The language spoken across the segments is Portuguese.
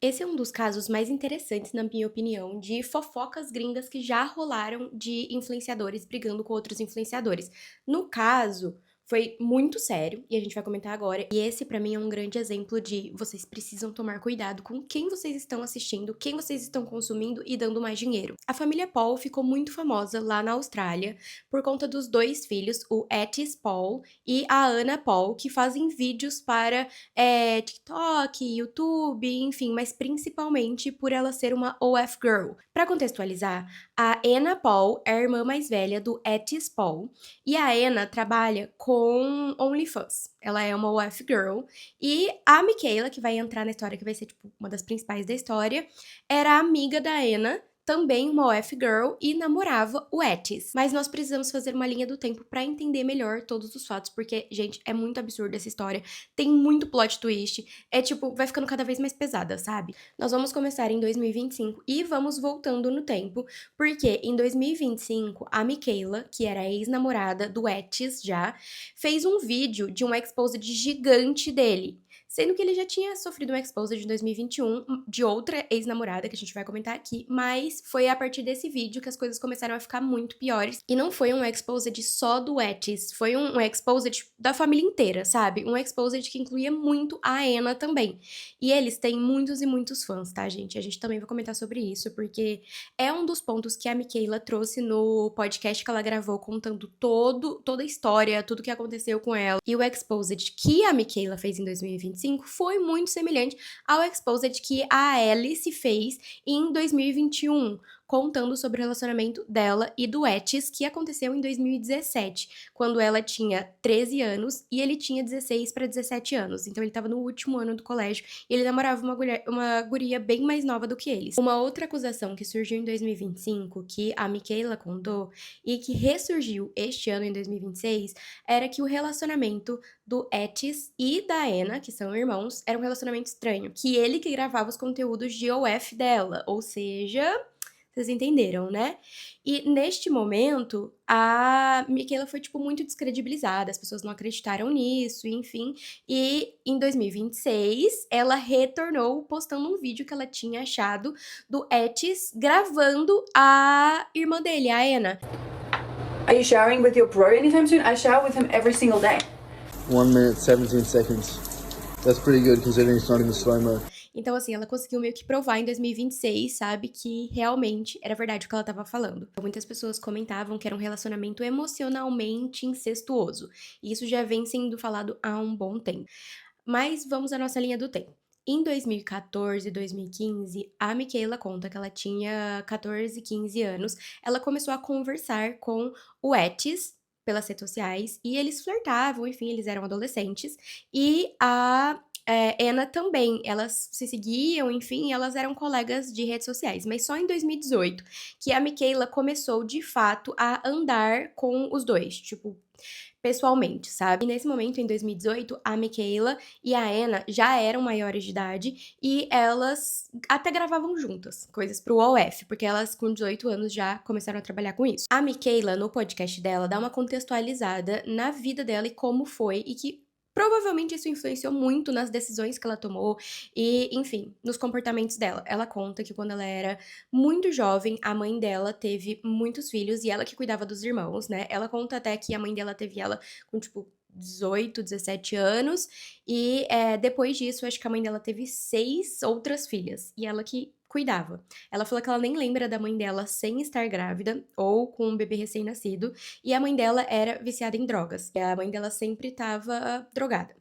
Esse é um dos casos mais interessantes, na minha opinião, de fofocas gringas que já rolaram de influenciadores brigando com outros influenciadores. No caso, foi muito sério, e a gente vai comentar agora. E esse, pra mim, é um grande exemplo de vocês precisam tomar cuidado com quem vocês estão assistindo, quem vocês estão consumindo e dando mais dinheiro. A família Paul ficou muito famosa lá na Austrália por conta dos dois filhos, o Etis Paul e a Anna Paul, que fazem vídeos para TikTok, YouTube, enfim, mas principalmente por ela ser uma OF Girl. Para contextualizar, a Anna Paul é a irmã mais velha do Etis Paul e a Anna trabalha com OnlyFans. Ela é uma OF Girl e a Michaela, que vai entrar na história, que vai ser tipo uma das principais da história, era amiga da Anna, também uma OF Girl, e namorava o Etis. Mas nós precisamos fazer uma linha do tempo pra entender melhor todos os fatos, porque, gente, é muito absurda essa história, tem muito plot twist, é tipo, vai ficando cada vez mais pesada, sabe? Nós vamos começar em 2025 e vamos voltando no tempo, porque em 2025, a Michaela, que era a ex-namorada do Etis já, fez um vídeo de um exposed gigante dele. Sendo que ele já tinha sofrido um exposed em 2021 de outra ex-namorada, que a gente vai comentar aqui, mas foi a partir desse vídeo que as coisas começaram a ficar muito piores. E não foi um exposed só do Etis, foi um exposed da família inteira, sabe? Um exposed que incluía muito a Anna também. E eles têm muitos e muitos fãs, tá, gente? A gente também vai comentar sobre isso, porque é um dos pontos que a Michaela trouxe no podcast que ela gravou, contando toda a história, tudo que aconteceu com ela. E o exposed que a Michaela fez em 2025 foi muito semelhante ao exposed que a Alice fez em 2021, contando sobre o relacionamento dela e do Etis, que aconteceu em 2017, quando ela tinha 13 anos e ele tinha 16 para 17 anos. Então ele estava no último ano do colégio e ele namorava uma guria bem mais nova do que eles. Uma outra acusação que surgiu em 2025, que a Michaela contou e que ressurgiu este ano em 2026, era que o relacionamento do Etis e da Anna, que são irmãos, era um relacionamento estranho. Que ele que gravava os conteúdos de OF dela, ou seja, vocês entenderam, né? E neste momento, a Michaela foi, tipo, muito descredibilizada, as pessoas não acreditaram nisso, enfim. E em 2026, ela retornou postando um vídeo que ela tinha achado do Etis gravando a irmã dele, a Anna. Are you showering with your bro anytime soon? I shower with him every single day. 1 minute, 17 seconds. That's pretty good considering it's not in the slow-mo. Então, assim, ela conseguiu meio que provar em 2026, sabe, que realmente era verdade o que ela tava falando. Muitas pessoas comentavam que era um relacionamento emocionalmente incestuoso. E isso já vem sendo falado há um bom tempo. Mas vamos à nossa linha do tempo. Em 2014 e 2015, a Michaela conta que ela tinha 14, 15 anos. Ela começou a conversar com o Etis pelas redes sociais e eles flertavam, enfim, eles eram adolescentes. E a Anna também, elas se seguiam, enfim, elas eram colegas de redes sociais. Mas só em 2018 que a Michaela começou de fato a andar com os dois, tipo, pessoalmente, sabe? E nesse momento, em 2018, a Michaela e a Anna já eram maiores de idade e elas até gravavam juntas coisas pro OF, porque elas com 18 anos já começaram a trabalhar com isso. A Michaela, no podcast dela, dá uma contextualizada na vida dela e como foi e que provavelmente isso influenciou muito nas decisões que ela tomou e, enfim, nos comportamentos dela. Ela conta que quando ela era muito jovem, a mãe dela teve muitos filhos e ela que cuidava dos irmãos, né? Ela conta até que a mãe dela teve ela com, tipo, 18, 17 anos, e depois disso, acho que a mãe dela teve 6 outras filhas, e ela que cuidava. Ela falou que ela nem lembra da mãe dela sem estar grávida, ou com um bebê recém-nascido, e a mãe dela era viciada em drogas. E a mãe dela sempre estava drogada.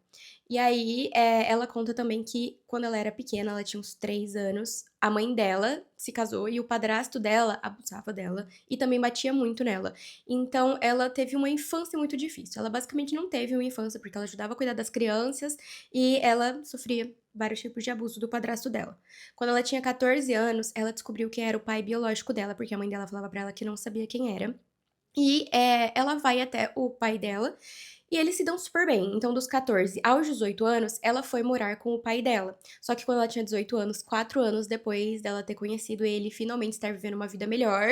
E aí, ela conta também que quando ela era pequena, ela tinha uns 3 anos, a mãe dela se casou e o padrasto dela abusava dela e também batia muito nela. Então, ela teve uma infância muito difícil. Ela basicamente não teve uma infância porque ela ajudava a cuidar das crianças e ela sofria vários tipos de abuso do padrasto dela. Quando ela tinha 14 anos, ela descobriu quem era o pai biológico dela, porque a mãe dela falava pra ela que não sabia quem era. E ela vai até o pai dela e eles se dão super bem. Então, dos 14 aos 18 anos, ela foi morar com o pai dela. Só que quando ela tinha 18 anos, 4 anos depois dela ter conhecido ele e finalmente estar vivendo uma vida melhor,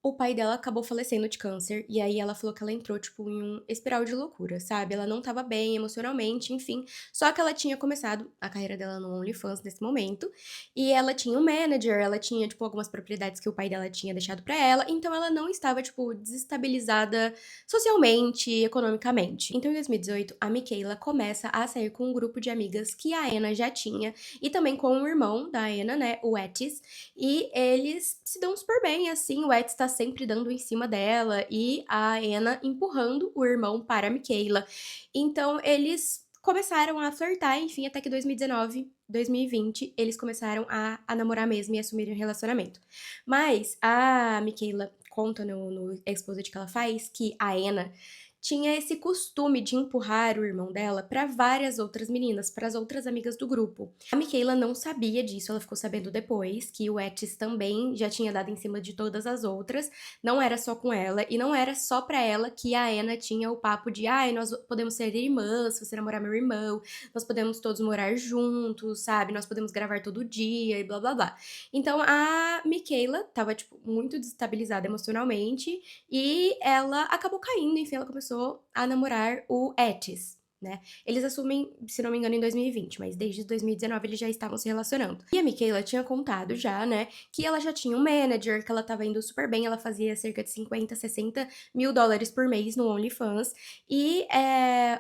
o pai dela acabou falecendo de câncer, e aí ela falou que ela entrou, tipo, em um espiral de loucura, sabe? Ela não estava bem emocionalmente, enfim. Só que ela tinha começado a carreira dela no OnlyFans nesse momento, e ela tinha um manager, ela tinha, tipo, algumas propriedades que o pai dela tinha deixado pra ela, então ela não estava, tipo, desestabilizada socialmente, economicamente. Então, em 2018, a Michaela começa a sair com um grupo de amigas que a Anna já tinha, e também com o irmão da Anna, né, o Etis, e eles se dão super bem, assim, o Ed tá sempre dando em cima dela e a Anna empurrando o irmão para a Michaela. Então, eles começaram a flertar, enfim, até que 2019, 2020, eles começaram a namorar mesmo e assumir um relacionamento. Mas a Michaela conta no exposit que ela faz que a Anna tinha esse costume de empurrar o irmão dela para várias outras meninas, para as outras amigas do grupo. A Michaela não sabia disso, ela ficou sabendo depois que o Etis também já tinha dado em cima de todas as outras, não era só com ela, e não era só pra ela que a Anna tinha o papo de ai, nós podemos ser irmãs, se você namorar meu irmão, nós podemos todos morar juntos, sabe? Nós podemos gravar todo dia e blá blá blá. Então a Michaela tava, tipo, muito desestabilizada emocionalmente e ela acabou caindo, enfim, ela começou a namorar o Etis, né? Eles assumem, se não me engano, em 2020, mas desde 2019 eles já estavam se relacionando. E a Michaela tinha contado já, né, que ela já tinha um manager, que ela tava indo super bem, ela fazia cerca de 50, 60 mil dólares por mês no OnlyFans, e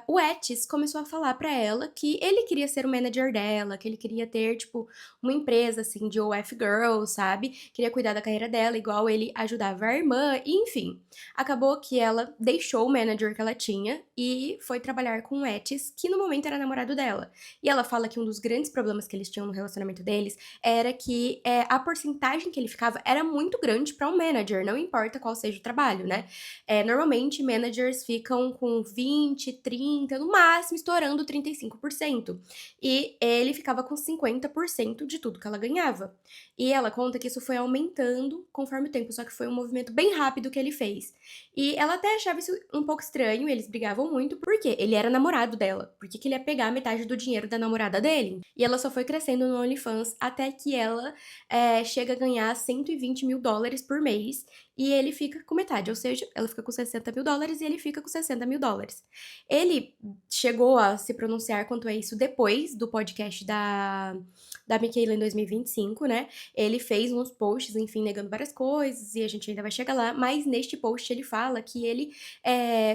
o Etis começou a falar pra ela que ele queria ser o manager dela, que ele queria ter, tipo, uma empresa, assim, de OF Girl, sabe? Queria cuidar da carreira dela, igual ele ajudava a irmã, e enfim. Acabou que ela deixou o manager que ela tinha e foi trabalhar com o Etis, que no momento era namorado dela. E ela fala que um dos grandes problemas que eles tinham no relacionamento deles era que a porcentagem que ele ficava era muito grande para um manager, não importa qual seja o trabalho, né? Normalmente, managers ficam com 20, 30, no máximo estourando 35%. E ele ficava com 50% de tudo que ela ganhava. E ela conta que isso foi aumentando conforme o tempo, só que foi um movimento bem rápido que ele fez. E ela até achava isso um pouco estranho, eles brigavam muito, porque ele era namorado dela. Por que que ele ia pegar metade do dinheiro da namorada dele? E ela só foi crescendo no OnlyFans até que ela chega a ganhar 120 mil dólares por mês e ele fica com metade, ou seja, ela fica com 60 mil dólares e ele fica com 60 mil dólares. Ele chegou a se pronunciar quanto a isso depois do podcast da Michaela em 2025, né? Ele fez uns posts, enfim, negando várias coisas, e a gente ainda vai chegar lá, mas neste post ele fala que ele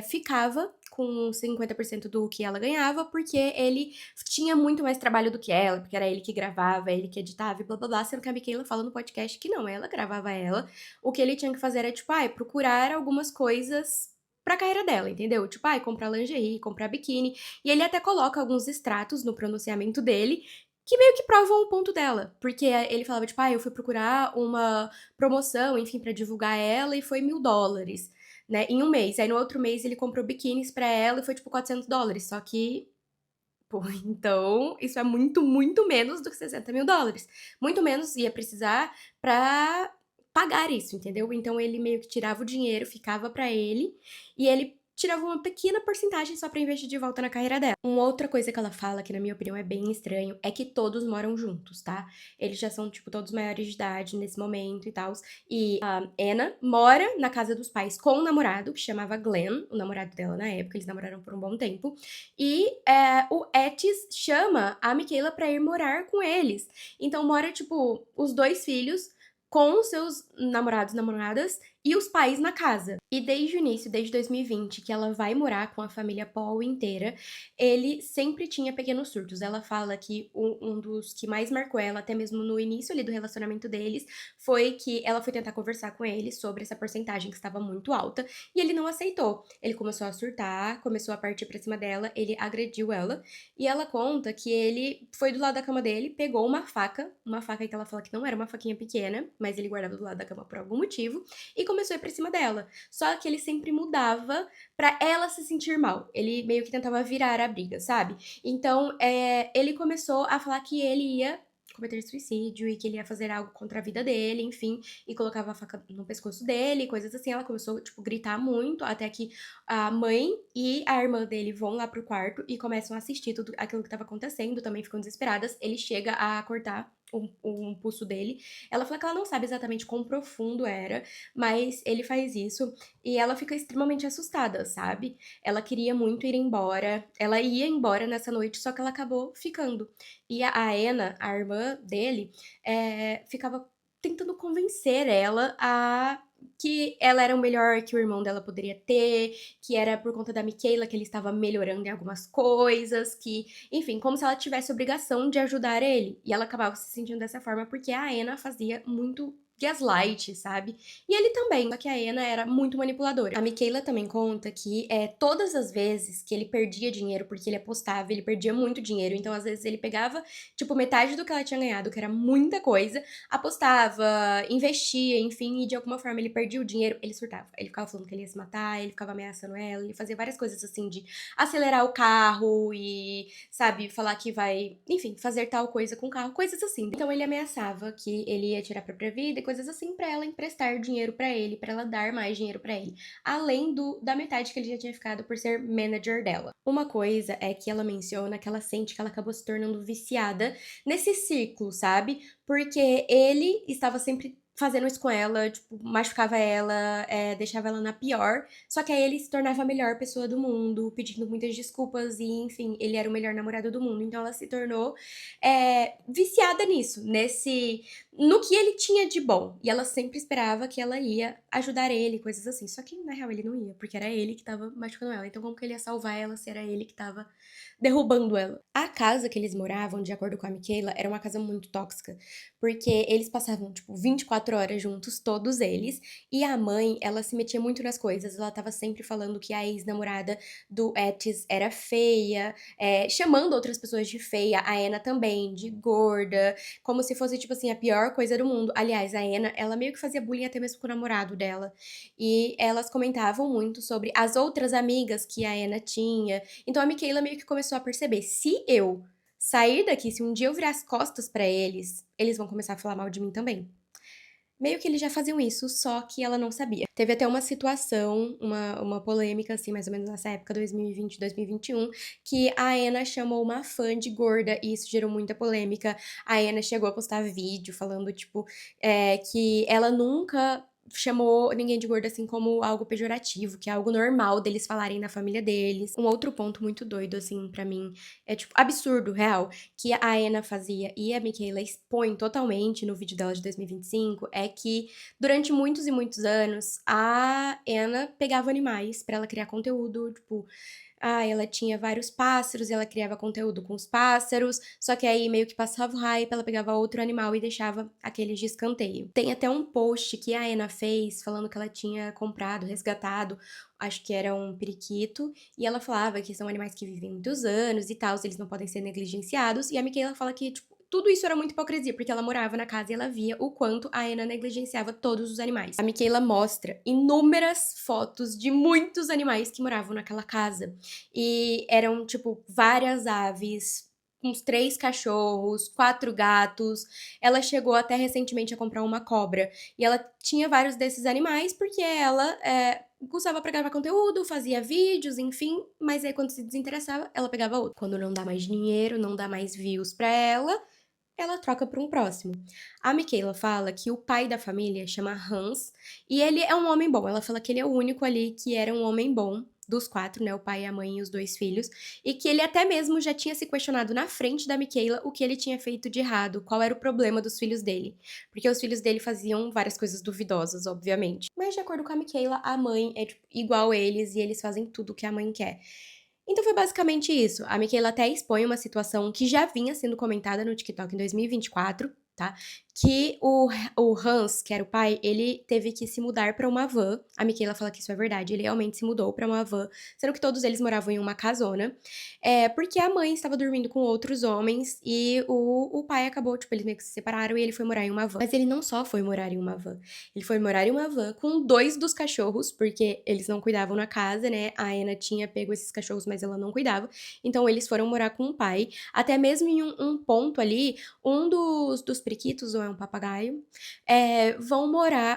ficava com 50% do que ela ganhava, porque ele tinha muito mais trabalho do que ela, porque era ele que gravava, ele que editava e blá blá blá, sendo que a Michaela fala no podcast que não, ela gravava ela, o que ele tinha que fazer era, tipo, procurar algumas coisas pra carreira dela, entendeu? Tipo, comprar lingerie, comprar biquíni, e ele até coloca alguns extratos no pronunciamento dele, que meio que provam o ponto dela. Porque ele falava, tipo, eu fui procurar uma promoção, enfim, pra divulgar ela e foi $1.000, né, em um mês. Aí no outro mês ele comprou biquínis pra ela e foi, tipo, $400. Só que, pô, então isso é muito, muito menos do que 60 mil dólares. Muito menos ia precisar pra pagar isso, entendeu? Então ele meio que tirava o dinheiro, ficava pra ele, e ele tirava uma pequena porcentagem só pra investir de volta na carreira dela. Uma outra coisa que ela fala, que na minha opinião é bem estranho, é que todos moram juntos, tá? Eles já são, tipo, todos maiores de idade nesse momento e tal. E a Anna mora na casa dos pais com um namorado, que chamava Glenn, o namorado dela na época, eles namoraram por um bom tempo. E o Etis chama a Michaela pra ir morar com eles. Então mora, tipo, os dois filhos com seus namorados, namoradas e os pais na casa. E desde o início, desde 2020, que ela vai morar com a família Paul inteira, ele sempre tinha pequenos surtos. Ela fala que um dos que mais marcou ela, até mesmo no início ali do relacionamento deles, foi que ela foi tentar conversar com ele sobre essa porcentagem que estava muito alta, e ele não aceitou. Ele começou a surtar, começou a partir pra cima dela, ele agrediu ela, e ela conta que ele foi do lado da cama dele, pegou uma faca que ela fala que não era uma faquinha pequena, mas ele guardava do lado da cama por algum motivo, e começou a ir pra cima dela. Só que ele sempre mudava pra ela se sentir mal. Ele meio que tentava virar a briga, sabe? Então, ele começou a falar que ele ia cometer suicídio e que ele ia fazer algo contra a vida dele, enfim, e colocava a faca no pescoço dele, coisas assim. Ela começou, tipo, gritar muito, até que a mãe e a irmã dele vão lá pro quarto e começam a assistir tudo aquilo que tava acontecendo, também ficam desesperadas. Ele chega a cortar o pulso dele. Ela fala que ela não sabe exatamente quão profundo era, mas ele faz isso e ela fica extremamente assustada, sabe? Ela queria muito ir embora, ela ia embora nessa noite, só que ela acabou ficando. E a Anna, a irmã dele, ficava tentando convencer ela a que ela era o melhor que o irmão dela poderia ter, que era por conta da Michaela que ele estava melhorando em algumas coisas, que, enfim, como se ela tivesse obrigação de ajudar ele. E ela acabava se sentindo dessa forma porque a Anna fazia muito gaslight, sabe? E ele também, só que a Anna era muito manipuladora. A Michaela também conta que todas as vezes que ele perdia dinheiro, porque ele apostava, ele perdia muito dinheiro, então às vezes ele pegava, tipo, metade do que ela tinha ganhado, que era muita coisa, apostava, investia, enfim, e de alguma forma ele perdia o dinheiro, ele surtava. Ele ficava falando que ele ia se matar, ele ficava ameaçando ela, ele fazia várias coisas assim de acelerar o carro e, sabe, falar que vai, enfim, fazer tal coisa com o carro, coisas assim. Então ele ameaçava que ele ia tirar a própria vida e coisas assim pra ela emprestar dinheiro pra ele, pra ela dar mais dinheiro pra ele, além da metade que ele já tinha ficado por ser manager dela. Uma coisa é que ela menciona que ela sente que ela acabou se tornando viciada nesse ciclo, sabe? Porque ele estava sempre fazendo isso com ela, tipo, machucava ela, deixava ela na pior. Só que aí ele se tornava a melhor pessoa do mundo, pedindo muitas desculpas e, enfim, ele era o melhor namorado do mundo. Então ela se tornou viciada nisso, no que ele tinha de bom. E ela sempre esperava que ela ia ajudar ele, coisas assim. Só que, na real, ele não ia, porque era ele que tava machucando ela. Então como que ele ia salvar ela se era ele que tava derrubando ela? A casa que eles moravam, de acordo com a Michaela, era uma casa muito tóxica, porque eles passavam, tipo, 24 horas juntos, todos eles, e a mãe, ela se metia muito nas coisas, ela tava sempre falando que a ex-namorada do Etis era feia, chamando outras pessoas de feia, a Anna também, de gorda, como se fosse, tipo assim, a pior coisa do mundo. Aliás, a Anna, ela meio que fazia bullying até mesmo com o namorado dela, e elas comentavam muito sobre as outras amigas que a Anna tinha, então a Michaela meio que começou a perceber, se eu sair daqui, se um dia eu virar as costas pra eles, eles vão começar a falar mal de mim também. Meio que eles já faziam isso, só que ela não sabia. Teve até uma situação, uma polêmica, assim, mais ou menos nessa época, 2020, 2021, que a Anna chamou uma fã de gorda e isso gerou muita polêmica. A Anna chegou a postar vídeo falando, tipo, que ela nunca chamou ninguém de gorda assim como algo pejorativo, que é algo normal deles falarem na família deles. Um outro ponto muito doido, assim, pra mim, é, tipo, absurdo, real, que a Anna fazia e a Michaela expõe totalmente no vídeo dela de 2025, é que durante muitos e muitos anos, a Anna pegava animais pra ela criar conteúdo, tipo, ela tinha vários pássaros e ela criava conteúdo com os pássaros, só que aí meio que passava o hype, ela pegava outro animal e deixava aqueles de escanteio. Tem até um post que a Anna fez falando que ela tinha comprado, resgatado, acho que era um periquito, e ela falava que são animais que vivem muitos anos e tal, eles não podem ser negligenciados, e a Michaela fala que, tipo, tudo isso era muita hipocrisia, porque ela morava na casa e ela via o quanto a Anna negligenciava todos os animais. A Michaela mostra inúmeras fotos de muitos animais que moravam naquela casa. E eram, tipo, várias aves, uns 3 cachorros, 4 gatos. Ela chegou até recentemente a comprar uma cobra. E ela tinha vários desses animais porque ela usava pra gravar conteúdo, fazia vídeos, enfim. Mas aí quando se desinteressava, ela pegava outro. Quando não dá mais dinheiro, não dá mais views pra ela troca para um próximo. A Michaela fala que o pai da família chama Hans e ele é um homem bom. Ela fala que ele é o único ali que era um homem bom dos 4, né? O pai, a mãe e os 2 filhos. E que ele até mesmo já tinha se questionado na frente da Michaela o que ele tinha feito de errado, qual era o problema dos filhos dele. Porque os filhos dele faziam várias coisas duvidosas, obviamente. Mas de acordo com a Michaela, a mãe é tipo, igual a eles e eles fazem tudo o que a mãe quer. Então foi basicamente isso. A Michaela até expõe uma situação que já vinha sendo comentada no TikTok em 2024, tá? Que o Hans, que era o pai, ele teve que se mudar pra uma van. A Michaela fala que isso é verdade, ele realmente se mudou pra uma van, sendo que todos eles moravam em uma casona. Porque a mãe estava dormindo com outros homens e o pai acabou, tipo, eles meio que se separaram e ele foi morar em uma van. Mas ele não só foi morar em uma van, ele foi morar em uma van com 2 dos cachorros, porque eles não cuidavam na casa, né? A Anna tinha pego esses cachorros, mas ela não cuidava. Então eles foram morar com o pai. Até mesmo em um ponto ali, um dos periquitos, não é um papagaio,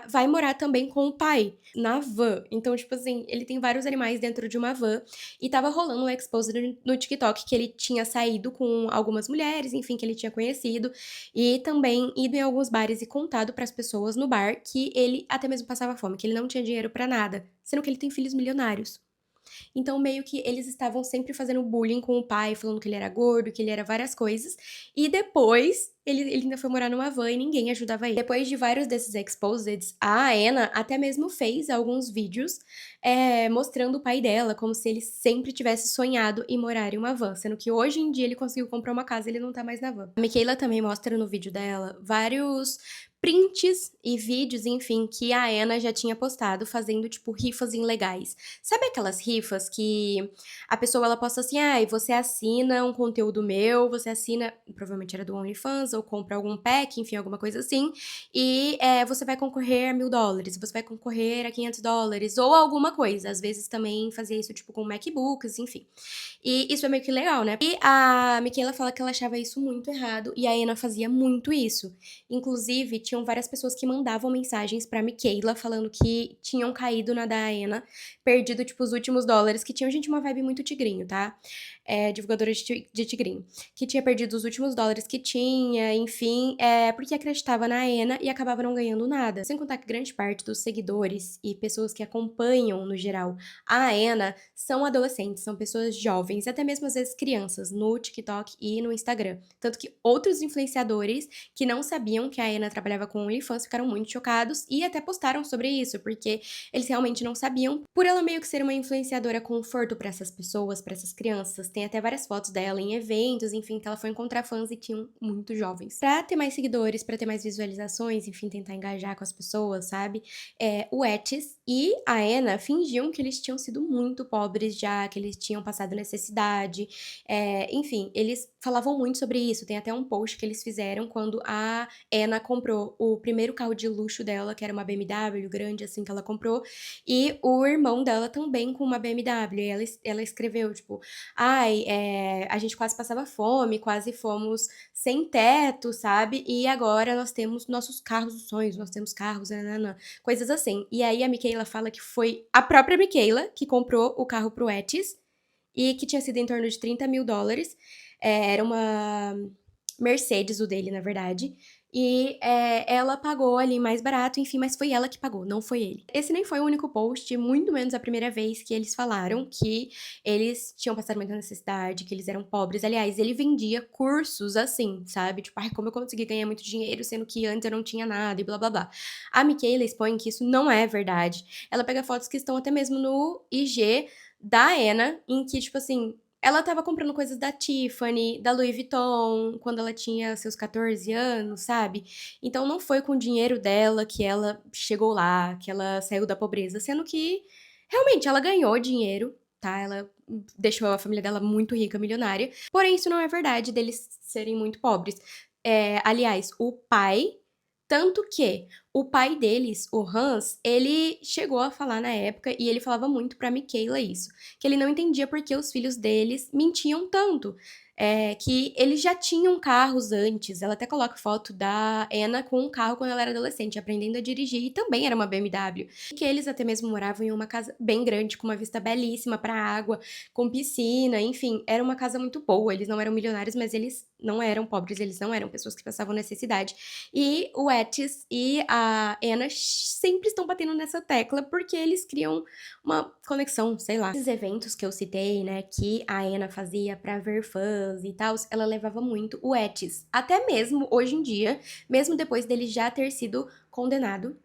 vai morar também com o pai, na van. Então, tipo assim, ele tem vários animais dentro de uma van, e tava rolando um expose no TikTok que ele tinha saído com algumas mulheres, enfim, que ele tinha conhecido, e também ido em alguns bares e contado pras pessoas no bar que ele até mesmo passava fome, que ele não tinha dinheiro pra nada, sendo que ele tem filhos milionários. Então, meio que eles estavam sempre fazendo bullying com o pai, falando que ele era gordo, que ele era várias coisas. E depois, ele ainda foi morar numa van e ninguém ajudava ele. Depois de vários desses exposeds, a Anna até mesmo fez alguns vídeos mostrando o pai dela, como se ele sempre tivesse sonhado em morar em uma van. Sendo que hoje em dia ele conseguiu comprar uma casa e ele não tá mais na van. A Michaela também mostra no vídeo dela vários prints e vídeos, enfim, que a Anna já tinha postado fazendo, tipo, rifas ilegais. Sabe aquelas rifas que a pessoa, ela posta assim, você assina um conteúdo meu, você assina, provavelmente era do OnlyFans, ou compra algum pack, enfim, alguma coisa assim, e você vai concorrer a $1.000, você vai concorrer a $500, ou alguma coisa. Às vezes também fazia isso, tipo, com MacBooks, enfim. E isso é meio que legal, né? E a Michaela fala que ela achava isso muito errado, e a Anna fazia muito isso. Inclusive, tinham várias pessoas que mandavam mensagens pra Michaela falando que tinham caído na da Anna, perdido, tipo, os últimos dólares, que tinham, gente, uma vibe muito tigrinho, tá? Divulgadora de tigrinho. Que tinha perdido os últimos dólares que tinha, enfim, porque acreditava na Anna e acabava não ganhando nada. Sem contar que grande parte dos seguidores e pessoas que acompanham, no geral, a Anna são adolescentes, são pessoas jovens, até mesmo às vezes crianças, no TikTok e no Instagram. Tanto que outros influenciadores que não sabiam que a Anna trabalhava com OnlyFans ficaram muito chocados e até postaram sobre isso, porque eles realmente não sabiam. Por ela meio que ser uma influenciadora conforto pra essas pessoas, pra essas crianças, tem até várias fotos dela em eventos, enfim, que ela foi encontrar fãs e tinham muito jovens. Pra ter mais seguidores, pra ter mais visualizações, enfim, tentar engajar com as pessoas, sabe? O Etis e a Anna fingiam que eles tinham sido muito pobres já, que eles tinham passado necessidade, enfim, eles falavam muito sobre isso. Tem até um post que eles fizeram quando a Anna comprou o primeiro carro de luxo dela, que era uma BMW grande, assim, que ela comprou, e o irmão dela também com uma BMW. E ela escreveu, tipo, a gente quase passava fome, quase fomos sem teto, sabe? E agora nós temos nossos carros dos sonhos, nós temos carros, nananã, coisas assim. E aí a Michaela fala que foi a própria Michaela que comprou o carro pro Etis, e que tinha sido em torno de $30.000. Era uma Mercedes, o dele, na verdade. E ela pagou ali mais barato, enfim, mas foi ela que pagou, não foi ele. Esse nem foi o único post, muito menos a primeira vez que eles falaram que eles tinham passado muita necessidade, que eles eram pobres. Aliás, ele vendia cursos assim, sabe? Tipo, como eu consegui ganhar muito dinheiro, sendo que antes eu não tinha nada e blá blá blá. A Michaela expõe que isso não é verdade. Ela pega fotos que estão até mesmo no IG da Anna, em que, tipo assim, ela tava comprando coisas da Tiffany, da Louis Vuitton, quando ela tinha seus 14 anos, sabe? Então não foi com o dinheiro dela que ela chegou lá, que ela saiu da pobreza, sendo que realmente ela ganhou dinheiro, tá? Ela deixou a família dela muito rica, milionária. Porém, isso não é verdade deles serem muito pobres. Aliás, o pai. Tanto que o pai deles, o Hans, ele chegou a falar na época, e ele falava muito pra Michaela isso, que ele não entendia por que os filhos deles mentiam tanto. Que eles já tinham carros antes. Ela até coloca foto da Anna com um carro quando ela era adolescente, aprendendo a dirigir, e também era uma BMW. E que eles até mesmo moravam em uma casa bem grande, com uma vista belíssima pra água, com piscina, enfim, era uma casa muito boa. Eles não eram milionários, mas eles não eram pobres, eles não eram pessoas que passavam necessidade. E o Etis e a Anna sempre estão batendo nessa tecla, porque eles criam uma conexão, sei lá. Esses eventos que eu citei, né, que a Anna fazia pra ver fãs e tal, ela levava muito o Etis. Até mesmo hoje em dia, mesmo depois dele já ter sido condenado,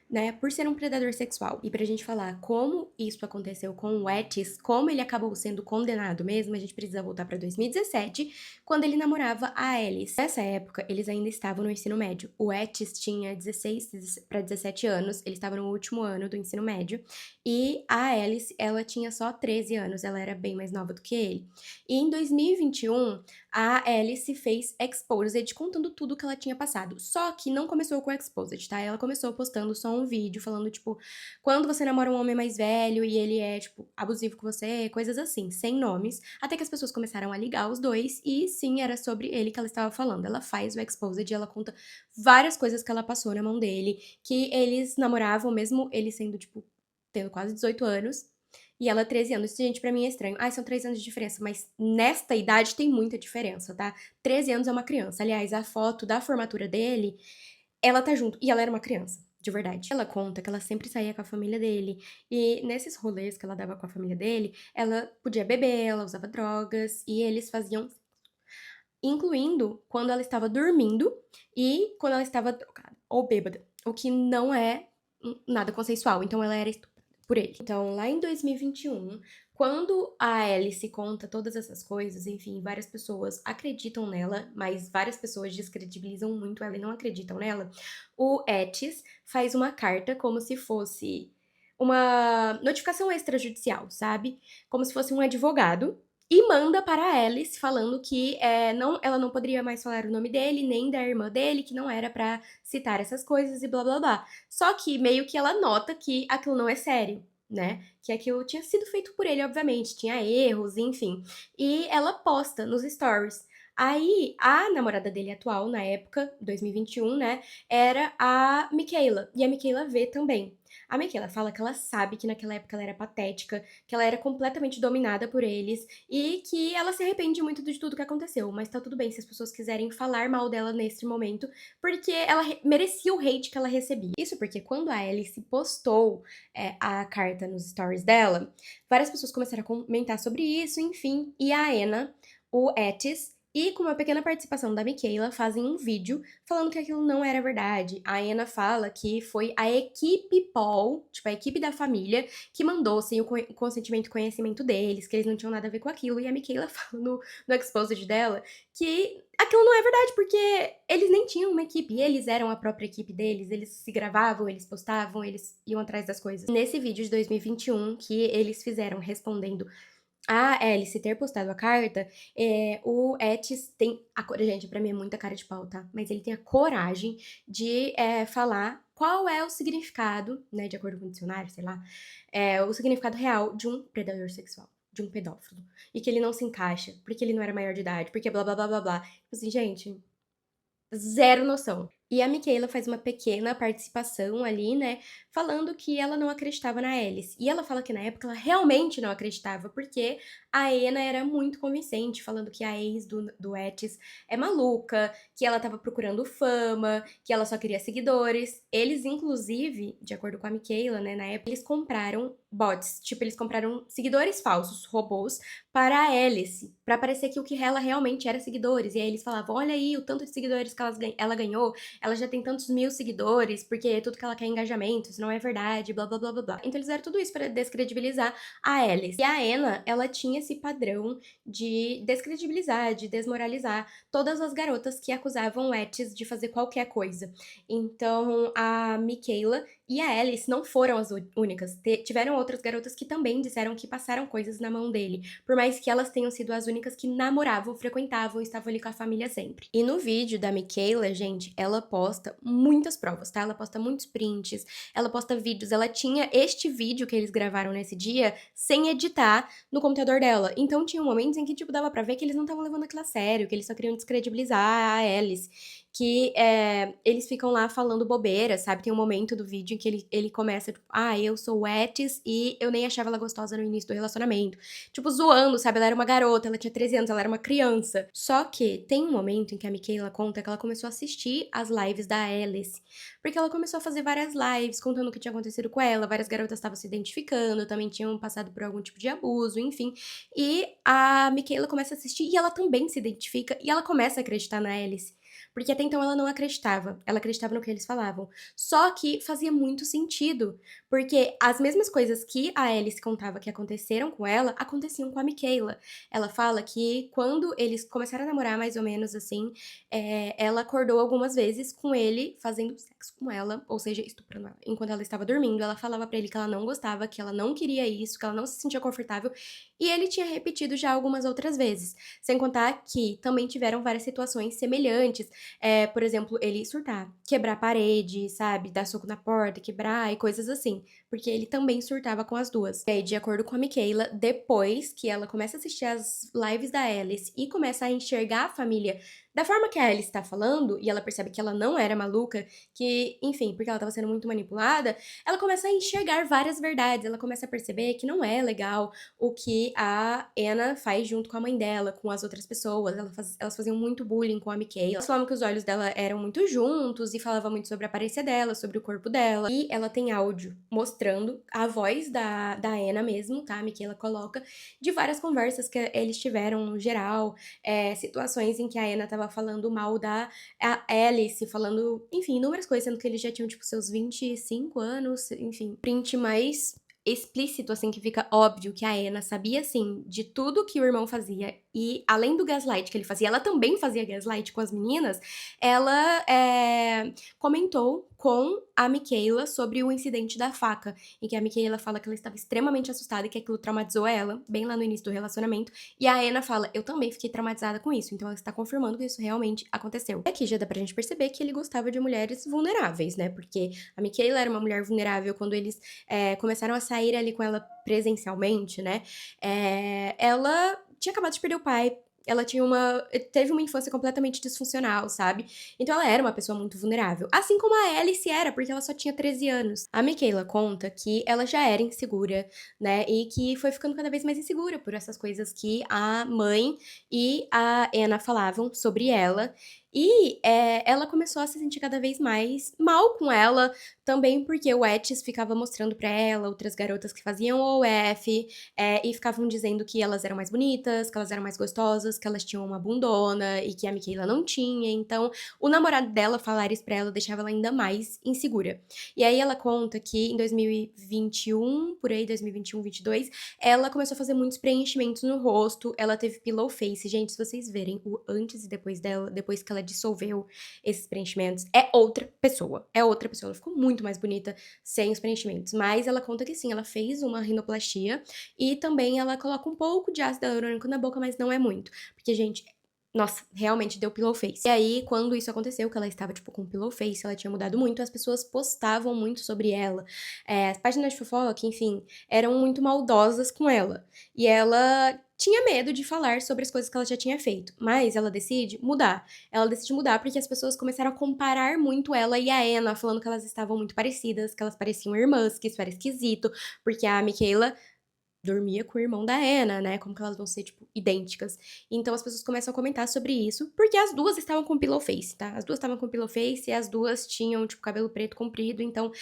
né, por ser um predador sexual. E pra gente falar como isso aconteceu com o Etis, como ele acabou sendo condenado mesmo, a gente precisa voltar pra 2017, quando ele namorava a Alice. Nessa época, eles ainda estavam no ensino médio. O Etis tinha 16 para 17 anos, ele estava no último ano do ensino médio, e a Alice, ela tinha só 13 anos, ela era bem mais nova do que ele. E em 2021, a Alice fez Exposed contando tudo que ela tinha passado. Só que não começou com Exposed, tá? Ela começou postando só um um vídeo falando, tipo, quando você namora um homem mais velho e ele é, tipo, abusivo com você, coisas assim, sem nomes, até que as pessoas começaram a ligar os dois e sim, era sobre ele que ela estava falando. Ela faz o exposed e ela conta várias coisas que ela passou na mão dele, que eles namoravam mesmo ele sendo, tipo, tendo quase 18 anos, e ela 13 anos. Isso, gente, pra mim é estranho. Ai, são 3 anos de diferença, mas nesta idade tem muita diferença, tá? 13 anos é uma criança. Aliás, a foto da formatura dele, ela tá junto. E ela era uma criança, de verdade. Ela conta que ela sempre saía com a família dele. E nesses rolês que ela dava com a família dele, ela podia beber, ela usava drogas, e eles faziam, incluindo quando ela estava dormindo e quando ela estava drogada ou bêbada, o que não é nada consensual. Então ela era estuprada por ele. Então, lá em 2021, quando a Alice conta todas essas coisas, enfim, várias pessoas acreditam nela, mas várias pessoas descredibilizam muito ela e não acreditam nela, o Etis faz uma carta como se fosse uma notificação extrajudicial, sabe? Como se fosse um advogado e manda para a Alice falando que ela não poderia mais falar o nome dele, nem da irmã dele, que não era pra citar essas coisas e blá blá blá. Só que meio que ela nota que aquilo não é sério, né? Que aquilo tinha sido feito por ele, obviamente, tinha erros, enfim. E ela posta nos stories. Aí, a namorada dele atual, na época, 2021, né, era a Michaela. E a Michaela vê também. A Michaela fala que ela sabe que naquela época ela era patética, que ela era completamente dominada por eles e que ela se arrepende muito de tudo que aconteceu, mas tá tudo bem se as pessoas quiserem falar mal dela nesse momento, porque ela merecia o hate que ela recebia. Isso porque quando a Alice postou a carta nos stories dela, várias pessoas começaram a comentar sobre isso, enfim, e a Anna, o Etis e com uma pequena participação da Michaela, fazem um vídeo falando que aquilo não era verdade. A Anna fala que foi a equipe Paul, tipo, a equipe da família, que mandou sem o consentimento e conhecimento deles, que eles não tinham nada a ver com aquilo. E a Michaela fala no exposed dela que aquilo não é verdade, porque eles nem tinham uma equipe, eles eram a própria equipe deles, eles se gravavam, eles postavam, eles iam atrás das coisas. Nesse vídeo de 2021, que eles fizeram respondendo a Alice ter postado a carta, o Etis tem gente, pra mim é muita cara de pau, tá? Mas ele tem a coragem de falar qual é o significado, né, de acordo com o dicionário, sei lá, o significado real de um predador sexual, de um pedófilo. E que ele não se encaixa, porque ele não era maior de idade, porque blá blá blá blá blá. Tipo assim, gente, zero noção. E a Michaela faz uma pequena participação ali, né, falando que ela não acreditava na Alice. E ela fala que na época ela realmente não acreditava, porque a Anna era muito convincente, falando que a ex do Etis é maluca, que ela tava procurando fama, que ela só queria seguidores. Eles, inclusive, de acordo com a Michaela, né, na época, eles compraram bots, tipo, eles compraram seguidores falsos, robôs, para a Alice, pra parecer que o que ela realmente era seguidores. E aí eles falavam, olha aí o tanto de seguidores que ela ganhou, ela já tem tantos mil seguidores, porque tudo que ela quer é engajamento, isso não é verdade, blá blá blá blá blá. Então eles fizeram tudo isso pra descredibilizar a Alice. E a Anna, ela tinha esse padrão de descredibilizar, de desmoralizar todas as garotas que acusavam o Etis de fazer qualquer coisa. Então a Michaela e a Alice não foram as únicas. Tiveram outras garotas que também disseram que passaram coisas na mão dele, por mais que elas tenham sido as únicas que namoravam, frequentavam, estavam ali com a família sempre. E no vídeo da Michaela, gente, ela posta muitas provas, tá? Ela posta muitos prints, ela posta vídeos. Ela tinha este vídeo que eles gravaram nesse dia sem editar no computador dela. Então tinha momentos em que, tipo, dava pra ver que eles não estavam levando aquilo a sério, que eles só queriam descredibilizar a Alice, que eles ficam lá falando bobeira, sabe? Tem um momento do vídeo em que ele começa, tipo, eu sou o Etis e eu nem achava ela gostosa no início do relacionamento. Tipo, zoando, sabe? Ela era uma garota, ela tinha 13 anos, ela era uma criança. Só que tem um momento em que a Michaela conta que ela começou a assistir as lives da Alice, porque ela começou a fazer várias lives contando o que tinha acontecido com ela, várias garotas estavam se identificando, também tinham passado por algum tipo de abuso, enfim. E a Michaela começa a assistir e ela também se identifica e ela começa a acreditar na Alice. Porque até então ela não acreditava, ela acreditava no que eles falavam. Só que fazia muito sentido, porque as mesmas coisas que a Alice contava que aconteceram com ela, aconteciam com a Michaela. Ela fala que quando eles começaram a namorar, mais ou menos assim, ela acordou algumas vezes com ele fazendo sexo com ela, ou seja, estuprando ela. Enquanto ela estava dormindo, ela falava pra ele que ela não gostava, que ela não queria isso, que ela não se sentia confortável, e ele tinha repetido já algumas outras vezes. Sem contar que também tiveram várias situações semelhantes, por exemplo, ele surtar, quebrar a parede, sabe? Dar soco na porta, quebrar e coisas assim. Porque ele também surtava com as duas. E aí, de acordo com a Michaela, depois que ela começa a assistir as lives da Alice e começa a enxergar a família da forma que a Alice tá falando, e ela percebe que ela não era maluca, que, enfim, porque ela tava sendo muito manipulada, ela começa a enxergar várias verdades, ela começa a perceber que não é legal o que a Anna faz junto com a mãe dela, com as outras pessoas, elas faziam muito bullying com a Michaela, elas falavam que os olhos dela eram muito juntos, e falava muito sobre a aparência dela, sobre o corpo dela, e ela tem áudio mostrando a voz da Anna mesmo, tá? A Michaela coloca, de várias conversas que eles tiveram no geral, situações em que a Anna tava falando mal da Alice, falando, enfim, inúmeras coisas, sendo que eles já tinham, tipo, seus 25 anos, enfim. Print mais explícito, assim, que fica óbvio que a Anna sabia, assim, de tudo que o irmão fazia, e além do gaslight que ele fazia, ela também fazia gaslight com as meninas, ela comentou com a Michaela sobre o incidente da faca, em que a Michaela fala que ela estava extremamente assustada e que aquilo traumatizou ela, bem lá no início do relacionamento, e a Anna fala, eu também fiquei traumatizada com isso, então ela está confirmando que isso realmente aconteceu. E aqui já dá pra gente perceber que ele gostava de mulheres vulneráveis, né, porque a Michaela era uma mulher vulnerável quando eles começaram a sair ali com ela presencialmente, né, ela tinha acabado de perder o pai, ela teve uma infância completamente disfuncional, sabe? Então ela era uma pessoa muito vulnerável. Assim como a Alice era, porque ela só tinha 13 anos. A Michaela conta que ela já era insegura, né? E que foi ficando cada vez mais insegura por essas coisas que a mãe e a Anna falavam sobre ela. E ela começou a se sentir cada vez mais mal com ela, também porque o Etis ficava mostrando pra ela outras garotas que faziam OF, e ficavam dizendo que elas eram mais bonitas, que elas eram mais gostosas, que elas tinham uma bundona e que a Michaela não tinha. Então, o namorado dela falar isso pra ela deixava ela ainda mais insegura. E aí ela conta que em 2021, por aí, 2021, 2022, ela começou a fazer muitos preenchimentos no rosto, ela teve pillow face. Gente, se vocês verem o antes e depois dela, depois que ela dissolveu esses preenchimentos, é outra pessoa. É outra pessoa. Ela ficou muito mais bonita sem os preenchimentos. Mas ela conta que sim, ela fez uma rinoplastia e também ela coloca um pouco de ácido hialurônico na boca, mas não é muito. Porque, gente, nossa, realmente deu pillow face. E aí, quando isso aconteceu, que ela estava, tipo, com pillow face, ela tinha mudado muito, as pessoas postavam muito sobre ela. As páginas de fofoca, enfim, eram muito maldosas com ela. E ela tinha medo de falar sobre as coisas que ela já tinha feito. Mas ela decide mudar. Ela decide mudar porque as pessoas começaram a comparar muito ela e a Anna, falando que elas estavam muito parecidas, que elas pareciam irmãs, que isso era esquisito, porque a Michaela dormia com o irmão da Anna, né? Como que elas vão ser, tipo, idênticas. Então as pessoas começam a comentar sobre isso, porque as duas estavam com pillow face, tá? As duas estavam com pillow face e as duas tinham, tipo, cabelo preto comprido, então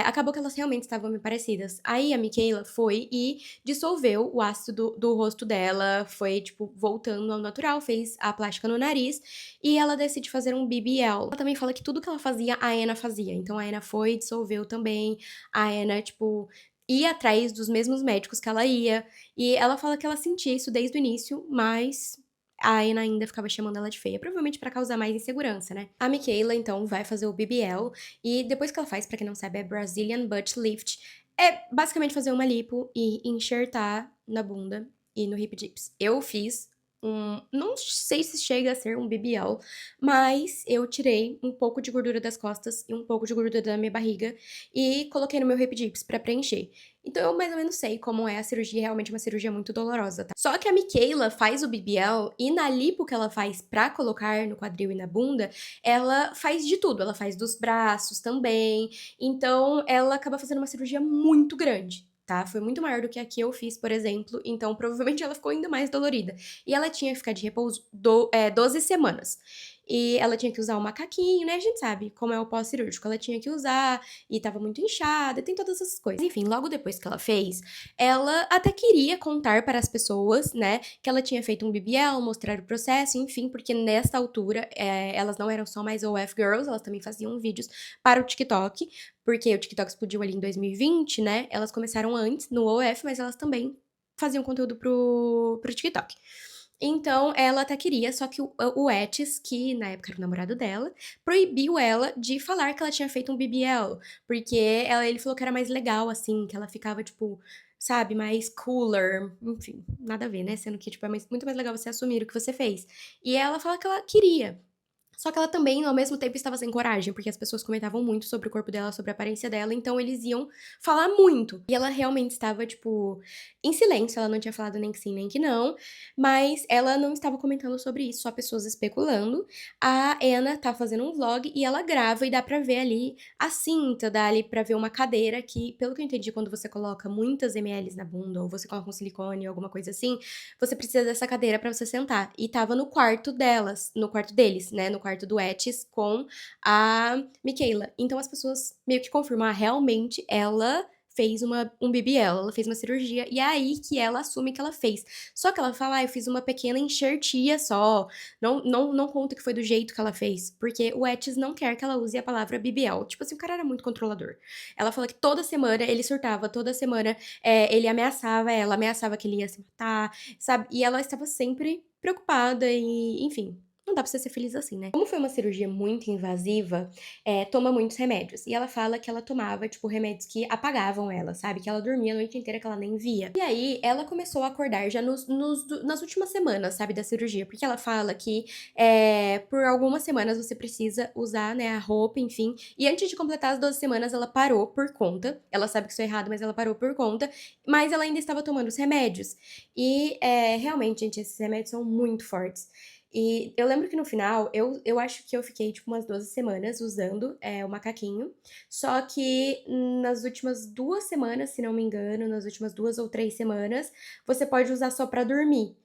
acabou que elas realmente estavam bem parecidas. Aí a Michaela foi e dissolveu o ácido do rosto dela, foi, tipo, voltando ao natural, fez a plástica no nariz e ela decide fazer um BBL. Ela também fala que tudo que ela fazia, a Anna fazia. Então a Anna foi, dissolveu também, a Anna, tipo, ia atrás dos mesmos médicos que ela ia. E ela fala que ela sentia isso desde o início, mas a Anna ainda ficava chamando ela de feia, provavelmente pra causar mais insegurança, né? A Michaela, então, vai fazer o BBL, e depois que ela faz, pra quem não sabe, é Brazilian Butt Lift, é basicamente fazer uma lipo e enxertar na bunda e no hip dips. Eu fiz não sei se chega a ser um BBL, mas eu tirei um pouco de gordura das costas e um pouco de gordura da minha barriga e coloquei no meu hip dips pra preencher. Então eu mais ou menos sei como é a cirurgia, realmente uma cirurgia muito dolorosa, tá? Só que a Michaela faz o BBL e na lipo que ela faz pra colocar no quadril e na bunda, ela faz de tudo, ela faz dos braços também, então ela acaba fazendo uma cirurgia muito grande. Tá? Foi muito maior do que a que eu fiz, por exemplo, então provavelmente ela ficou ainda mais dolorida. E ela tinha que ficar de repouso 12 semanas. E ela tinha que usar o macaquinho, né? A gente sabe como é o pós-cirúrgico. Ela tinha que usar e tava muito inchada, tem todas essas coisas. Enfim, logo depois que ela fez, ela até queria contar para as pessoas, né, que ela tinha feito um BBL, mostrar o processo, enfim, porque nessa altura elas não eram só mais OF Girls, elas também faziam vídeos para o TikTok, porque o TikTok explodiu ali em 2020, né? Elas começaram antes no OF, mas elas também faziam conteúdo pro TikTok. Então, ela até queria, só que o Etis, que na época era o namorado dela, proibiu ela de falar que ela tinha feito um BBL, porque ele falou que era mais legal, assim, que ela ficava, tipo, sabe, mais cooler, enfim, nada a ver, né? Sendo que, tipo, muito mais legal você assumir o que você fez. E ela fala que ela queria. Só que ela também, ao mesmo tempo, estava sem coragem, porque as pessoas comentavam muito sobre o corpo dela, sobre a aparência dela, então eles iam falar muito. E ela realmente estava, tipo, em silêncio, ela não tinha falado nem que sim, nem que não, mas ela não estava comentando sobre isso, só pessoas especulando. A Anna tá fazendo um vlog e ela grava e dá pra ver ali a cinta, dá ali pra ver uma cadeira que, pelo que eu entendi, quando você coloca muitas ml na bunda, ou você coloca um silicone, alguma coisa assim, você precisa dessa cadeira pra você sentar. E tava no quarto delas, no quarto deles, né, no quarto do Etis com a Michaela. Então as pessoas meio que confirmam, realmente ela fez um BBL, ela fez uma cirurgia, e é aí que ela assume que ela fez. Só que ela fala, eu fiz uma pequena enxertia só, não conta que foi do jeito que ela fez, porque o Etis não quer que ela use a palavra BBL. Tipo assim, o cara era muito controlador. Ela fala que toda semana ele surtava, toda semana ele ameaçava ela, ameaçava que ele ia se matar, sabe? E ela estava sempre preocupada e, enfim, não dá pra você ser feliz assim, né? Como foi uma cirurgia muito invasiva, toma muitos remédios. E ela fala que ela tomava, tipo, remédios que apagavam ela, sabe? Que ela dormia a noite inteira, que ela nem via. E aí, ela começou a acordar já nas últimas semanas, sabe, da cirurgia. Porque ela fala que por algumas semanas você precisa usar, né, a roupa, enfim. E antes de completar as 12 semanas, ela parou por conta. Ela sabe que isso é errado, mas ela parou por conta. Mas ela ainda estava tomando os remédios. E, realmente, gente, esses remédios são muito fortes. E eu lembro que no final, eu acho que eu fiquei, tipo, umas 12 semanas usando o macaquinho. Só que nas últimas 2 semanas, se não me engano, nas últimas 2 ou 3 semanas, você pode usar só pra dormir.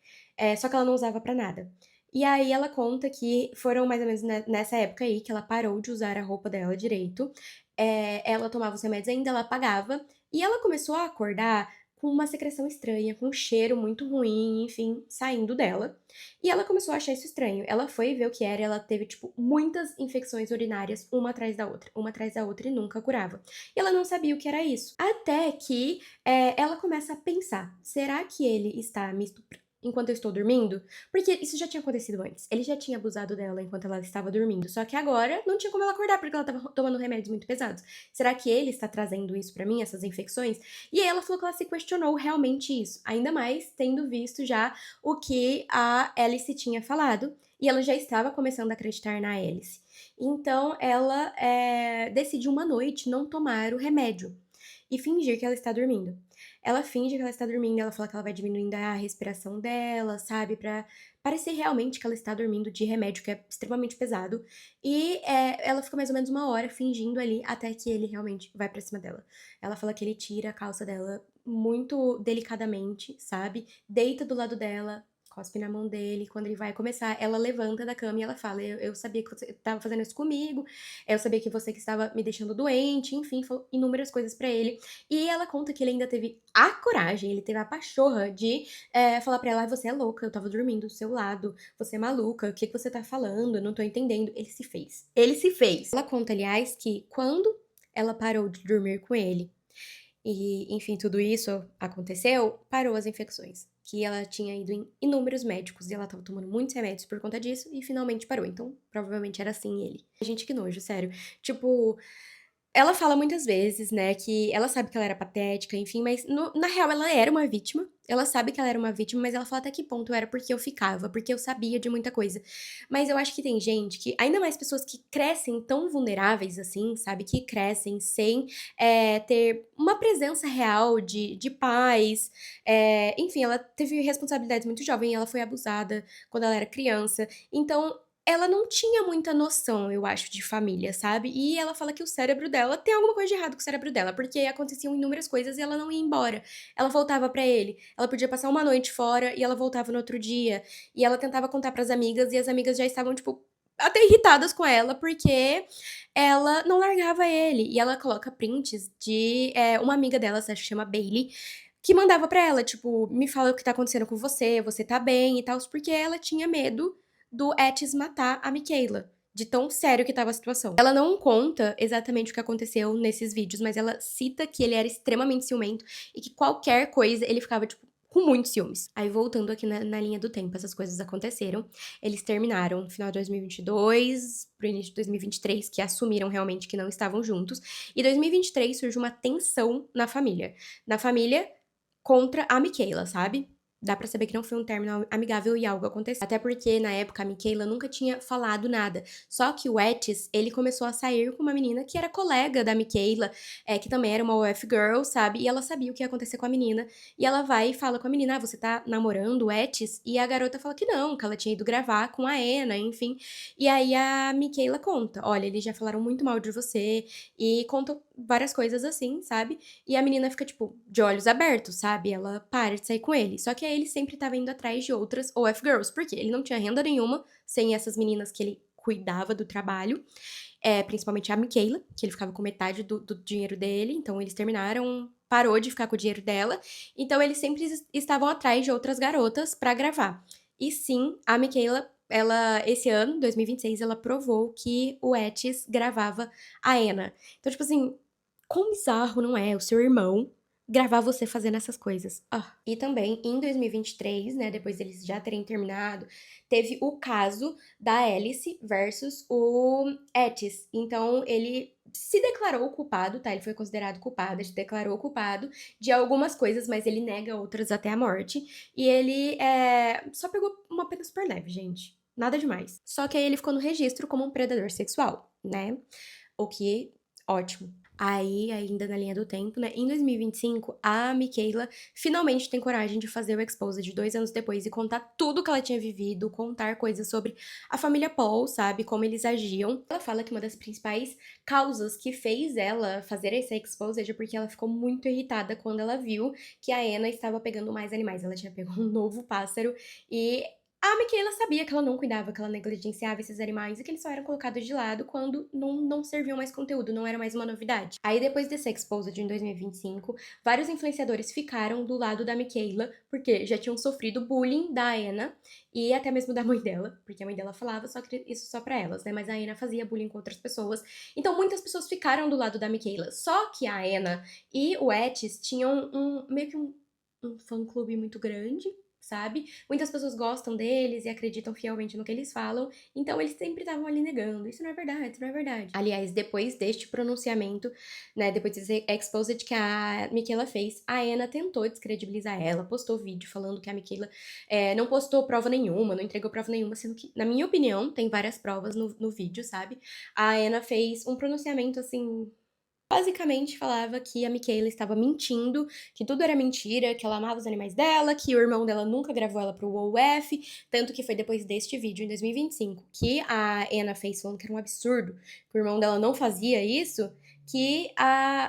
Só que ela não usava pra nada. E aí ela conta que foram mais ou menos nessa época aí que ela parou de usar a roupa dela direito. Ela tomava os remédios ainda, ela apagava. E ela começou a acordar com uma secreção estranha, com um cheiro muito ruim, enfim, saindo dela. E ela começou a achar isso estranho. Ela foi ver o que era e ela teve, tipo, muitas infecções urinárias, uma atrás da outra e nunca curava. E ela não sabia o que era isso. Até que ela começa a pensar: será que ele está me estuprando enquanto eu estou dormindo? Porque isso já tinha acontecido antes. Ele já tinha abusado dela enquanto ela estava dormindo. Só que agora não tinha como ela acordar porque ela estava tomando remédios muito pesados. Será que ele está trazendo isso pra mim, essas infecções? E aí ela falou que ela se questionou realmente isso. Ainda mais tendo visto já o que a Alice tinha falado. E ela já estava começando a acreditar na Alice. Então ela decidiu uma noite não tomar o remédio e fingir que ela está dormindo. Ela finge que ela está dormindo, ela fala que ela vai diminuindo a respiração dela, sabe? Pra parecer realmente que ela está dormindo de remédio que é extremamente pesado. E ela fica mais ou menos uma hora fingindo ali até que ele realmente vai pra cima dela. Ela fala que ele tira a calça dela muito delicadamente, sabe? Deita do lado dela, cospe na mão dele. Quando ele vai começar, ela levanta da cama e ela fala: eu sabia que você estava fazendo isso comigo, eu sabia que você que estava me deixando doente, enfim, falou inúmeras coisas pra ele. E ela conta que ele ainda teve a coragem, ele teve a pachorra de falar pra ela: você é louca, eu tava dormindo do seu lado, você é maluca, o que você tá falando? Eu não tô entendendo. Ele se fez. Ele se fez. Ela conta, aliás, que quando ela parou de dormir com ele, e, enfim, tudo isso aconteceu, parou as infecções. Que ela tinha ido em inúmeros médicos e ela tava tomando muitos remédios por conta disso e finalmente parou. Então, provavelmente era assim ele. Gente, que nojo, sério. Tipo, ela fala muitas vezes, né, que ela sabe que ela era patética, enfim, mas na real ela era uma vítima. Ela sabe que ela era uma vítima, mas ela fala até que ponto era porque eu ficava, porque eu sabia de muita coisa. Mas eu acho que tem gente que, ainda mais pessoas que crescem tão vulneráveis assim, sabe? Que crescem sem ter uma presença real de pais. Enfim, ela teve responsabilidades muito jovem, ela foi abusada quando ela era criança. Então, ela não tinha muita noção, eu acho, de família, sabe? E ela fala que o cérebro dela tem alguma coisa de errado com o cérebro dela, porque aconteciam inúmeras coisas e ela não ia embora. Ela voltava pra ele. Ela podia passar uma noite fora e ela voltava no outro dia. E ela tentava contar pras amigas e as amigas já estavam, tipo, até irritadas com ela, porque ela não largava ele. E ela coloca prints de uma amiga dela, acho que chama Bailey, que mandava pra ela, tipo, me fala o que tá acontecendo com você tá bem e tal, porque ela tinha medo do Etis matar a Michaela, de tão sério que tava a situação. Ela não conta exatamente o que aconteceu nesses vídeos, mas ela cita que ele era extremamente ciumento e que qualquer coisa ele ficava, tipo, com muitos ciúmes. Aí, voltando aqui na linha do tempo, essas coisas aconteceram. Eles terminaram no final de 2022, pro início de 2023, que assumiram realmente que não estavam juntos. E 2023 surge uma tensão na família. Na família contra a Michaela, sabe? dá pra saber que não foi um término amigável e algo aconteceu. Até porque, na época, a Michaela nunca tinha falado nada. Só que o Etis, ele começou a sair com uma menina que era colega da Michaela, que também era uma UF Girl, sabe? E ela sabia o que ia acontecer com a menina. E ela vai e fala com a menina, você tá namorando o Etis? E a garota fala que não, que ela tinha ido gravar com a Anna, enfim. E aí a Michaela conta, olha, eles já falaram muito mal de você, e conta várias coisas assim, sabe? E a menina fica, tipo, de olhos abertos, sabe? Ela para de sair com ele. Só que aí ele sempre tava indo atrás de outras OF Girls. Por quê? Ele não tinha renda nenhuma sem essas meninas que ele cuidava do trabalho. Principalmente a Michaela, que ele ficava com metade do dinheiro dele. Então eles terminaram, parou de ficar com o dinheiro dela. Então eles sempre estavam atrás de outras garotas pra gravar. E sim, a Michaela, esse ano, 2026, ela provou que o Etis gravava a Anna. Então, tipo assim, quão bizarro, não é? O seu irmão gravar você fazendo essas coisas. E também, em 2023, né, depois deles já terem terminado, teve o caso da Alice versus o Etis. Então, ele se declarou culpado, tá? Ele foi considerado culpado, ele se declarou culpado de algumas coisas, mas ele nega outras até a morte. E ele só pegou uma pena super leve, gente. Nada demais. Só que aí ele ficou no registro como um predador sexual, né? O que, ótimo. Aí, ainda na linha do tempo, né? Em 2025, a Michaela finalmente tem coragem de fazer o Exposed 2 anos depois e contar tudo que ela tinha vivido, contar coisas sobre a família Paul, sabe? Como eles agiam. Ela fala que uma das principais causas que fez ela fazer esse Exposed é porque ela ficou muito irritada quando ela viu que a Anna estava pegando mais animais. Ela tinha pego um novo pássaro e a Michaela sabia que ela não cuidava, que ela negligenciava esses animais e que eles só eram colocados de lado quando não serviam mais conteúdo, não era mais uma novidade. Aí, depois desse Exposed em 2025, vários influenciadores ficaram do lado da Michaela, porque já tinham sofrido bullying da Anna e até mesmo da mãe dela, porque a mãe dela falava só que isso só pra elas, né? Mas a Anna fazia bullying com outras pessoas. Então, muitas pessoas ficaram do lado da Michaela. Só que a Anna e o Etis tinham meio que um fã-clube muito grande, sabe? Muitas pessoas gostam deles e acreditam fielmente no que eles falam, então eles sempre estavam ali negando. Isso não é verdade, isso não é verdade. Aliás, depois deste pronunciamento, né, depois desse exposed que a Michaela fez, a Anna tentou descredibilizar ela, postou vídeo falando que a Michaela não postou prova nenhuma, não entregou prova nenhuma, sendo que, na minha opinião, tem várias provas no vídeo, sabe? A Anna fez um pronunciamento, assim, basicamente falava que a Michaela estava mentindo, que tudo era mentira, que ela amava os animais dela, que o irmão dela nunca gravou ela pro WOF, tanto que foi depois deste vídeo, em 2025, que a Anna fez falando que era um absurdo, que o irmão dela não fazia isso, que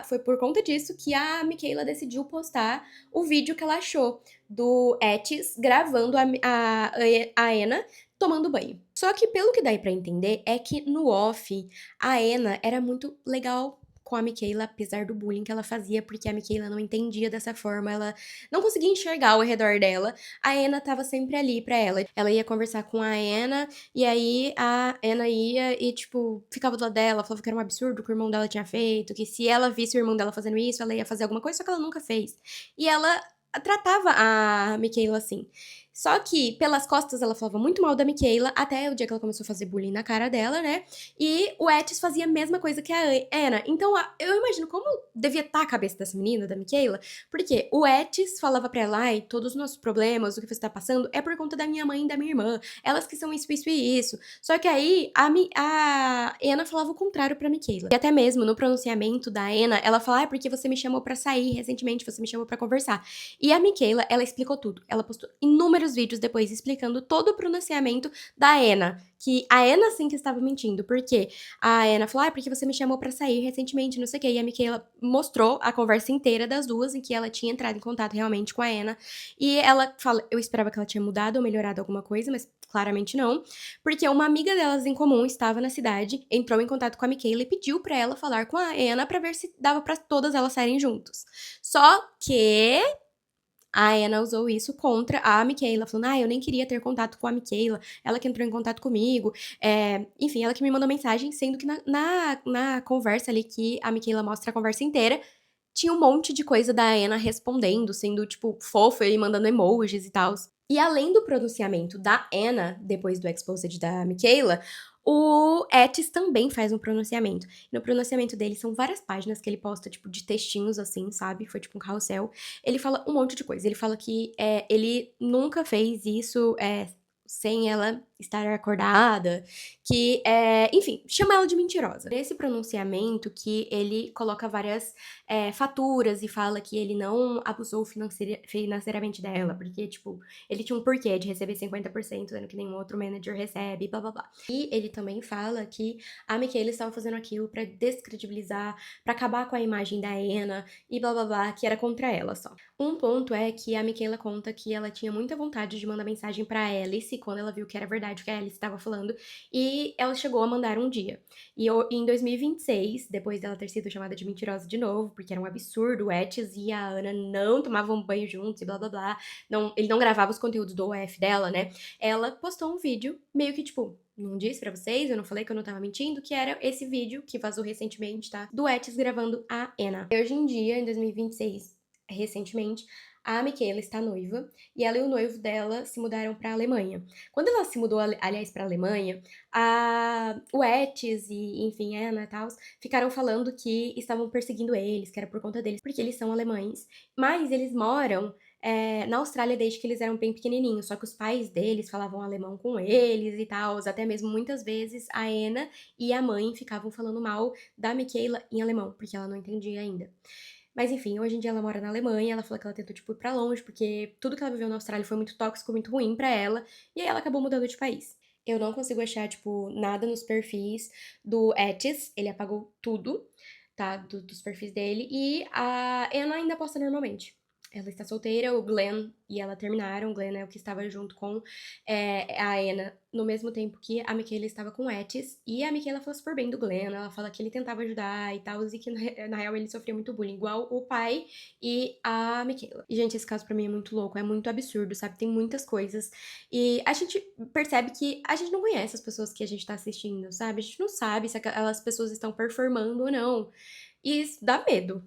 foi por conta disso que a Michaela decidiu postar o vídeo que ela achou do Etis gravando a Anna tomando banho. Só que pelo que dá pra entender é que no off a Anna era muito legal com a Michaela, apesar do bullying que ela fazia, porque a Michaela não entendia dessa forma, ela não conseguia enxergar ao redor dela. A Anna tava sempre ali pra ela. Ela ia conversar com a Anna, e aí a Anna ia e, tipo, ficava do lado dela, falava que era um absurdo que o irmão dela tinha feito, que se ela visse o irmão dela fazendo isso, ela ia fazer alguma coisa, só que ela nunca fez. E ela tratava a Michaela assim. Só que, pelas costas, ela falava muito mal da Michaela, até o dia que ela começou a fazer bullying na cara dela, né? E o Etis fazia a mesma coisa que a Anna. Então, eu imagino como devia estar a cabeça dessa menina, da Michaela, porque o Etis falava pra ela, ai, todos os nossos problemas, o que você tá passando, é por conta da minha mãe e da minha irmã. Elas que são isso, isso e isso. Só que aí, a Anna falava o contrário pra Michaela. E até mesmo, no pronunciamento da Anna, ela fala, ah, porque você me chamou pra sair recentemente, você me chamou pra conversar. E a Michaela, ela explicou tudo. Ela postou inúmeros vídeos depois explicando todo o pronunciamento da Anna. Que a Anna sim que estava mentindo. Porque a Anna falou, ah, porque você me chamou pra sair recentemente, não sei o quê. E a Michaela mostrou a conversa inteira das duas, em que ela tinha entrado em contato realmente com a Anna. E ela fala, eu esperava que ela tinha mudado ou melhorado alguma coisa, mas claramente não. Porque uma amiga delas em comum estava na cidade, entrou em contato com a Michaela e pediu pra ela falar com a Anna pra ver se dava pra todas elas saírem juntos. Só que a Anna usou isso contra a Michaela, falando, ah, eu nem queria ter contato com a Michaela, ela que entrou em contato comigo, enfim, ela que me mandou mensagem, sendo que na conversa ali, que a Michaela mostra a conversa inteira, tinha um monte de coisa da Anna respondendo, sendo, tipo, fofa e mandando emojis e tal. E além do pronunciamento da Anna, depois do exposed da Michaela, O Etis também faz um pronunciamento. No pronunciamento dele são várias páginas que ele posta, tipo, de textinhos assim, sabe? Foi tipo um carrossel. Ele fala um monte de coisa. Ele fala que ele nunca fez isso sem ela estar acordada, que, enfim, chama ela de mentirosa. Nesse pronunciamento que ele coloca várias faturas e fala que ele não abusou financeiramente dela, porque, tipo, ele tinha um porquê de receber 50%, sendo que nenhum outro manager recebe, blá blá blá. E ele também fala que a Michaela estava fazendo aquilo pra descredibilizar, pra acabar com a imagem da Anna e blá blá blá, que era contra ela só. Um ponto é que a Michaela conta que ela tinha muita vontade de mandar mensagem pra Alice quando ela viu que era verdade o que a Alice estava falando, e ela chegou a mandar um dia. E em 2026, depois dela ter sido chamada de mentirosa de novo, porque era um absurdo, o Etis e a Anna não tomavam banho juntos e blá blá blá, ele não gravava os conteúdos do OF dela, né? Ela postou um vídeo meio que tipo, não disse pra vocês, eu não falei que eu não tava mentindo, que era esse vídeo que vazou recentemente, tá? Do Etis gravando a Anna. Hoje em dia, em 2026, recentemente, a Michaela está noiva e ela e o noivo dela se mudaram pra Alemanha. Quando ela se mudou, aliás, pra Alemanha, o Etis e, enfim, a Anna e tal, ficaram falando que estavam perseguindo eles, que era por conta deles, porque eles são alemães. Mas eles moram na Austrália desde que eles eram bem pequenininhos, só que os pais deles falavam alemão com eles e tal, até mesmo muitas vezes a Anna e a mãe ficavam falando mal da Michaela em alemão, porque ela não entendia ainda. Mas enfim, hoje em dia ela mora na Alemanha, ela falou que ela tentou, tipo, ir pra longe, porque tudo que ela viveu na Austrália foi muito tóxico, muito ruim pra ela, e aí ela acabou mudando de país. Eu não consigo achar, tipo, nada nos perfis do Etis, ele apagou tudo, tá, dos perfis dele, e a Anna ainda posta normalmente. Ela está solteira, o Glenn e ela terminaram, o Glenn é o que estava junto com a Anna no mesmo tempo que a Michaela estava com o Etis, e a Michaela fala super bem do Glenn, ela fala que ele tentava ajudar e tal, e que na real ele sofria muito bullying, igual o pai e a Michaela. E, gente, esse caso pra mim é muito louco, é muito absurdo, sabe? Tem muitas coisas, e a gente percebe que a gente não conhece as pessoas que a gente tá assistindo, sabe? A gente não sabe se aquelas pessoas estão performando ou não, e isso dá medo.